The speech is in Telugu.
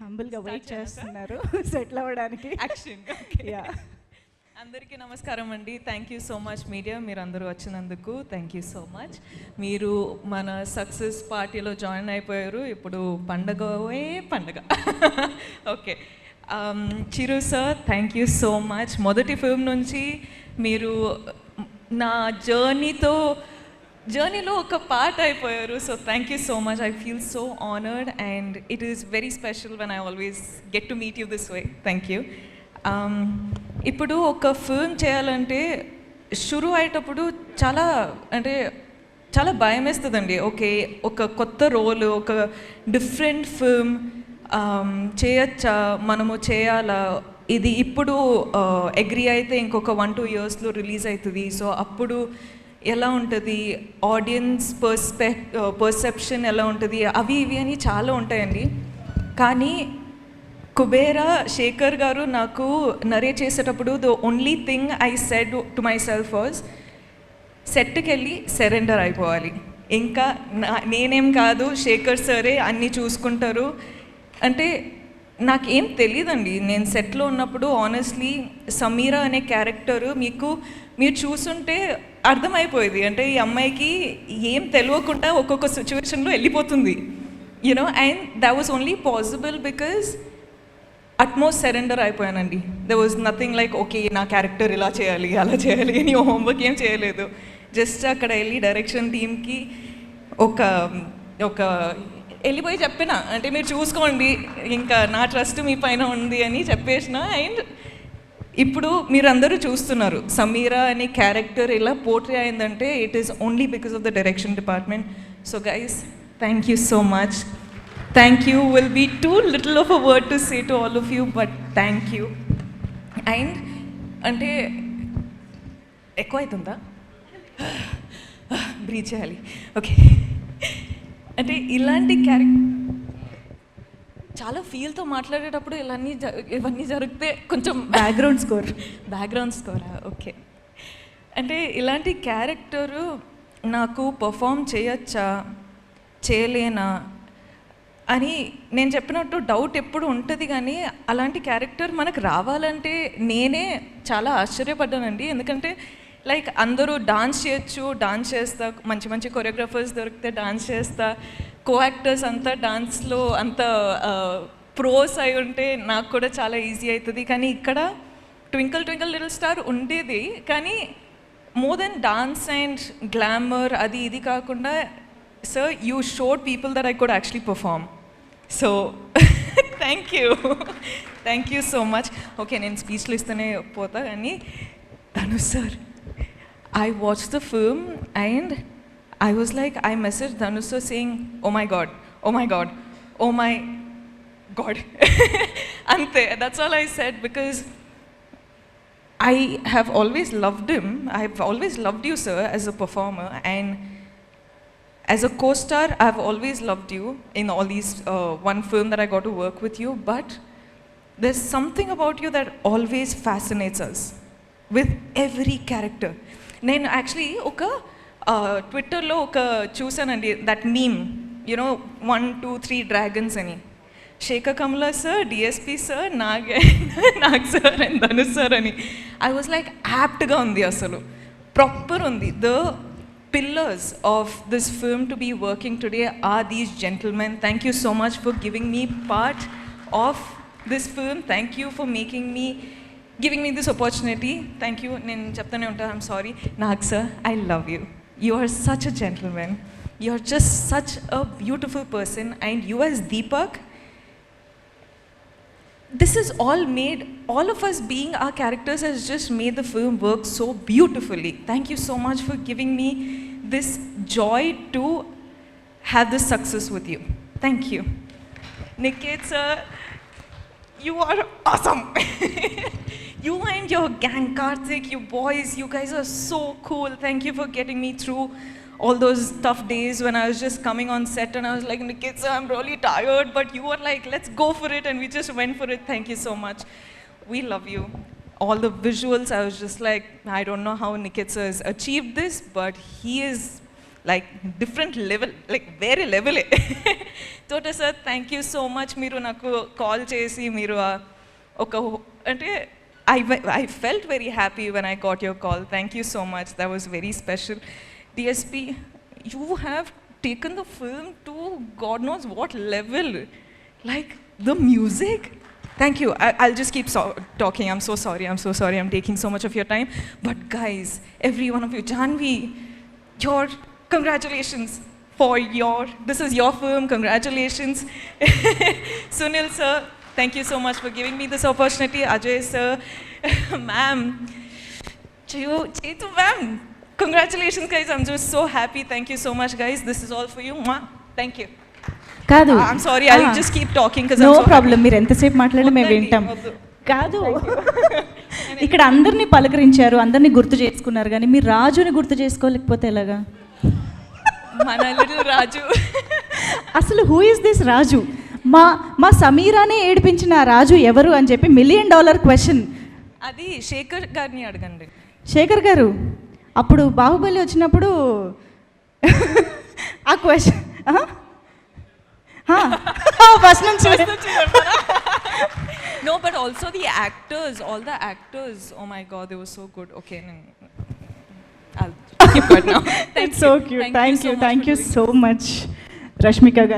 హంబుల్గా వెయిట్ చేస్తున్నారు సెటిల్ అవ్వడానికి. యాక్షన్. యా, అందరికీ నమస్కారం అండి. Thank you so much media, మీరు అందరూ వచ్చినందుకు థ్యాంక్ యూ సో మచ్. మీరు మన సక్సెస్ పార్టీలో జాయిన్ అయిపోయారు. ఇప్పుడు పండగే పండగ. Okay, Chiru sir thank you so much. మొదటి ఫిల్మ్ నుంచి మీరు నా జర్నీలో ఒక పార్ట్ అయిపోయారు. So thank you so much. I feel so honoured and it is very special when I always get to meet you this way. Thank you. ఇప్పుడు ఒక ఫిల్మ్ చేయాలంటే షురు అయ్యేటప్పుడు చాలా భయం వేస్తుందండి. ఓకే, ఒక కొత్త రోల్, ఒక డిఫరెంట్ ఫిల్మ్ చేయొచ్చా, మనము చేయాలా, ఇది ఇప్పుడు అగ్రీ అయితే ఇంకొక 1-2 ఇయర్స్లో రిలీజ్ అవుతుంది. సో అప్పుడు ఎలా ఉంటుంది, ఆడియన్స్ పర్సెప్షన్ ఎలా ఉంటుంది, అవి ఇవి అని చాలా ఉంటాయండి. కానీ కుబేరా శేఖర్ గారు నాకు నరేట్ చేసేటప్పుడు the only thing I said to my self was సెట్కి వెళ్ళి సరెండర్ అయిపోవాలి. ఇంకా నేనేం కాదు, శేఖర్ సరే అన్నీ చూసుకుంటారు. అంటే నాకేం తెలియదండి. నేను సెట్లో ఉన్నప్పుడు ఆనెస్ట్లీ సమీరా అనే క్యారెక్టరు మీరు చూసుంటే అర్థమైపోయేది. అంటే ఈ అమ్మాయికి ఏం తెలియకుండా ఒక్కొక్క సిచ్యువేషన్లో వెళ్ళిపోతుంది, you know. And that was only possible because utmost surrender అయిపోయానండి. There was nothing like okay నా క్యారెక్టర్ ఇలా చేయాలి అలా చేయాలి అని హోంవర్క్ ఏం చేయలేదు. జస్ట్ అక్కడ వెళ్ళి డైరెక్షన్ టీమ్కి ఒక వెళ్ళిపోయి చెప్పిన, అంటే మీరు చూసుకోండి, ఇంకా నా ట్రస్ట్ మీ పైన ఉంది అని చెప్పేసిన. అండ్ ఇప్పుడు మీరందరూ చూస్తున్నారు సమీరా అనే క్యారెక్టర్ ఇలా పోర్ట్రే అయిందంటే it is only because of the direction department. So guys, thank you so much. Thank you will be too little of a word to say to all of you, but thank you. And అంటే ఎక్కువ అవుతుందా, బ్రీత్ చేయాలి. ఓకే, అంటే ఇలాంటి క్యారెక్టర్ చాలా ఫీల్తో మాట్లాడేటప్పుడు ఇవన్నీ జరిగితే కొంచెం బ్యాక్గ్రౌండ్ స్కోరా. ఓకే, అంటే ఇలాంటి క్యారెక్టరు నాకు పర్ఫామ్ చేయొచ్చా చేయలేనా అని నేను చెప్పినట్టు డౌట్ ఎప్పుడు ఉంటుంది. కానీ అలాంటి క్యారెక్టర్ మనకు రావాలంటే నేనే చాలా ఆశ్చర్యపడ్డానండి. ఎందుకంటే లైక్ అందరూ డాన్స్ చేయొచ్చు, డాన్స్ చేస్తా, మంచి మంచి కొరియోగ్రాఫర్స్ దొరికితే డాన్స్ చేస్తా, కో యాక్టర్స్ అంతా డాన్స్లో అంత ప్రోస్ అయి ఉంటే నాకు కూడా చాలా ఈజీ అవుతుంది. కానీ ఇక్కడ ట్వింకిల్ ట్వింకిల్ లిటిల్ స్టార్ ఉండేది, కానీ more than dance and glamour అది ఇది కాకుండా sir, you showed people that I could actually perform. So, thank you so much. Okay, నేను స్పీచ్లో ఇస్తూనే పోతా. కానీ Dhanush sir, I watched the film and I was like, I messaged Dhanush sir saying, oh my god, ante, that's all I said, because I have always loved him. I have always loved you, sir, as a performer, and as a co-star, I've always loved you in all these one film that I got to work with you, but there's something about you that always fascinates us with every character. నేను యాక్చువల్లీ ఒక ట్విట్టర్లో ఒక చూసానండి, దట్ మీమ్, యునో 1, 2, 3 డ్రాగన్స్ అని. Sekhar Kammula sir, DSP sir, Nag sir and Dhanush sir అని. ఐ వాజ్ లైక్ యాప్ట్గా ఉంది, అసలు ప్రాపర్ ఉంది. The pillars of this film to be working today are these gentlemen. Thank you so much for giving me part of this film. Thank you for giving me this opportunity. Thank you. Nen cheptane unta, I'm sorry. Nag sir, I love you. You are such a gentleman. You are just such a beautiful person, and you as Deepak, this is all of us being our characters has just made the film work so beautifully. Thank you so much for giving me this joy to have this success with you. Thank you. Niket sir, you are awesome. You and your gang, Karthik, you boys, you guys are so cool. Thank you for getting me through all those tough days when I was just coming on set and I was like, Niket sir, I'm really tired, but you were like, let's go for it, and we just went for it. Thank you so much. We love you. All the visuals, I was just like, I don't know how Niket sir has achieved this, but he is like different level, like వేరే లెవెలే. తోట sir thank you so much. మీరు నాకు కాల్ చేసి మీరు ఒక అంటే I felt very happy when I got your call. Thank you so much. That was very special. DSP, you have taken the film to God knows what level. Like the music. Thank you. I'll just keep talking. I'm so sorry. I'm taking so much of your time. But guys, every one of you, Janvi, congratulations for this is your film. Congratulations. Sunil sir, thank you so much for giving me this opportunity. Ajay sir, ma'am, Chetu ma'am, congratulations guys. I'm just so happy. Thank you so much guys. This is all for you. Thank you. కాదు, I'm sorry. I'll just keep talking because no I'm so problem. మీరు ఎంతసేపు మాట్లాడి మేము వింటాం. కాదు, ఇక్కడ అందరినీ పలకరించారు, అందరినీ గుర్తు చేసుకున్నారు, కానీ మీరు రాజుని గుర్తు చేసుకోలేకపోతే ఎలాగా? మన little రాజు. అసలు హూ ఇస్ దిస్ రాజు? మా సమీరానే ఏడిపించిన ఆ రాజు ఎవరు అని చెప్పి $1 million క్వశ్చన్. అది శేఖర్ గారిని అడగండి. శేఖర్ గారు అప్పుడు బాహుబలి వచ్చినప్పుడు ఆ క్వశ్చన్ ఫస్ట్ నుంచి No, but also the actors, all the actors. Oh my God, they were so good. Okay, I'll keep quiet now. It's so cute. Thank you so much, Rashmika garu.